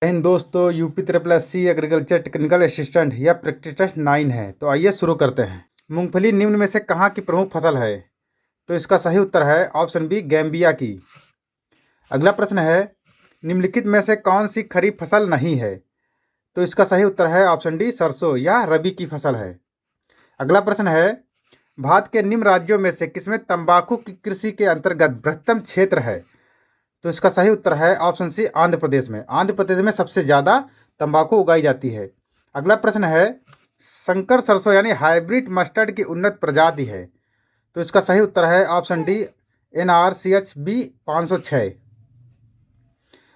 इन दोस्तों UP triple S C agriculture technical assistant या practice test 9 है। तो आइए शुरू करते हैं। मूंगफली निम्न में से कहाँ की प्रमुख फसल है? तो इसका सही उत्तर है ऑप्शन बी, गैम्बिया की। अगला प्रश्न है, निम्नलिखित में से कौन सी खरीफ फसल नहीं है? तो इसका सही उत्तर है ऑप्शन डी, सरसों या रबी की फसल है। अगला प्रश्न है, भारत के निम्न राज्यों में से किसमें तंबाकू की कृषि के अंतर्गत बृहत्तम क्षेत्र है? तो इसका सही उत्तर है ऑप्शन सी, आंध्र प्रदेश में। आंध्र प्रदेश में सबसे ज़्यादा तंबाकू उगाई जाती है। अगला प्रश्न है, संकर सरसों यानी हाइब्रिड मस्टर्ड की उन्नत प्रजाति है? तो इसका सही उत्तर है ऑप्शन डी, NRCHB 506।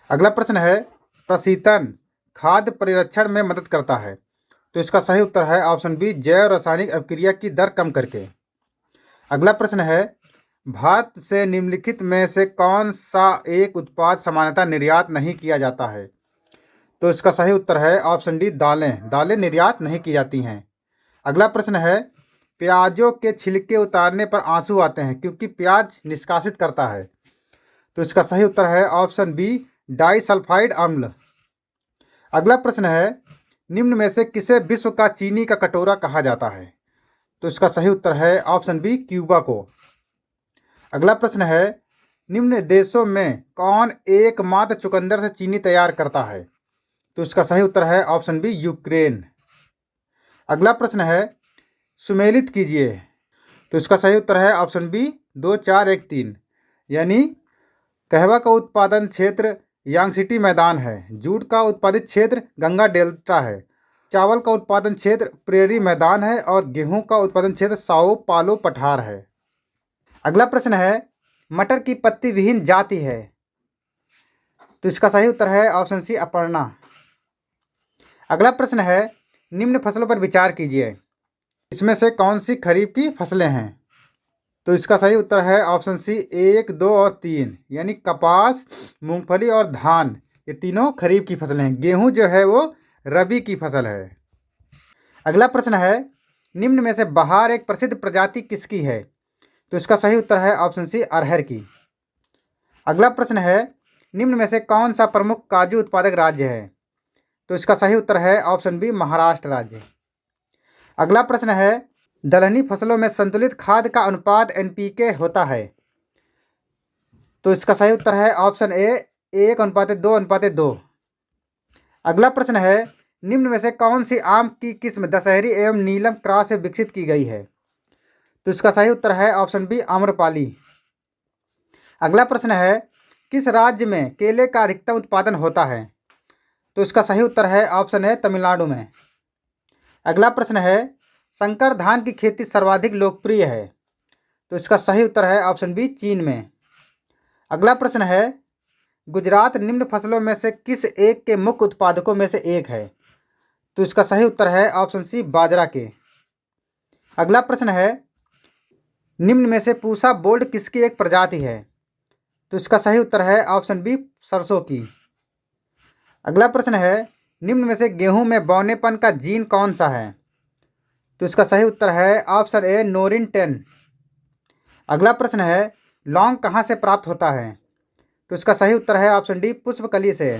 अगला प्रश्न है, प्रशीतन खाद्य परिरक्षण में मदद करता है? तो इसका सही उत्तर है ऑप्शन बी, जैव रासायनिक अभिक्रिया की दर कम करके। अगला प्रश्न है, भारत से निम्नलिखित में से कौन सा एक उत्पाद सामान्यतः निर्यात नहीं किया जाता है? तो इसका सही उत्तर है ऑप्शन डी, दालें। दालें निर्यात नहीं की जाती हैं। अगला प्रश्न है, प्याजों के छिलके उतारने पर आंसू आते हैं क्योंकि प्याज निष्कासित करता है? तो इसका सही उत्तर है ऑप्शन बी, डाइसल्फाइड अम्ल। अगला प्रश्न है, निम्न में से किसे विश्व का चीनी का कटोरा कहा जाता है? तो इसका सही उत्तर है ऑप्शन बी, क्यूबा को। अगला प्रश्न है, निम्न देशों में कौन एकमात्र चुकंदर से चीनी तैयार करता है? तो इसका सही उत्तर है ऑप्शन बी, यूक्रेन। अगला प्रश्न है, सुमेलित कीजिए। तो इसका सही उत्तर है ऑप्शन बी, 2 4 1 3। यानी कहवा का उत्पादन क्षेत्र यांगसिटी मैदान है, जूट का उत्पादित क्षेत्र गंगा डेल्टा है, चावल का उत्पादन क्षेत्र प्रेरी मैदान है और गेहूं का उत्पादन क्षेत्र साओ पालो पठार है। अगला प्रश्न है, मटर की पत्ती विहीन जाति है? तो इसका सही उत्तर है ऑप्शन सी, अपर्णा। अगला प्रश्न है, निम्न फसलों पर विचार कीजिए, इसमें से कौन सी खरीफ की फसलें हैं? तो इसका सही उत्तर है ऑप्शन सी, 1 2 और 3। यानी कपास, मूंगफली और धान, ये तीनों खरीफ की फसलें हैं। गेहूं जो है वो रबी की फसल है। अगला प्रश्न है, निम्न में से बहार एक प्रसिद्ध प्रजाति किसकी है? तो इसका सही उत्तर है ऑप्शन सी, अरहर की। अगला प्रश्न है, निम्न में से कौन सा प्रमुख काजू उत्पादक राज्य है? तो इसका सही उत्तर है ऑप्शन बी, महाराष्ट्र राज्य। अगला प्रश्न है, दलहनी फसलों में संतुलित खाद का अनुपात NPK होता है? तो इसका सही उत्तर है ऑप्शन ए, 1:2:2। अगला प्रश्न है, निम्न में से कौन सी आम की किस्म दशहरी एवं नीलम क्रॉस से विकसित की गई है? तो इसका सही उत्तर है ऑप्शन बी, आम्रपाली। अगला प्रश्न है, किस राज्य में केले का अधिकतम उत्पादन होता है? तो इसका सही उत्तर है ऑप्शन ए, तमिलनाडु में। अगला प्रश्न है, संकर धान की खेती सर्वाधिक लोकप्रिय है? तो इसका सही उत्तर है ऑप्शन बी, चीन में। अगला प्रश्न है, गुजरात निम्न फसलों में से किस एक के मुख्य उत्पादकों में से एक है? तो इसका सही उत्तर है ऑप्शन सी, बाजरा के। अगला प्रश्न है, निम्न में से पूसा बोल्ड किसकी एक प्रजाति है? तो इसका सही उत्तर है ऑप्शन बी, सरसों की। अगला प्रश्न है, निम्न में से गेहूं में बौनेपन का जीन कौन सा है? तो इसका सही उत्तर है ऑप्शन ए, नोरिन 10। अगला प्रश्न है, लौंग कहाँ से प्राप्त होता है? तो इसका सही उत्तर है ऑप्शन डी, पुष्पकली से।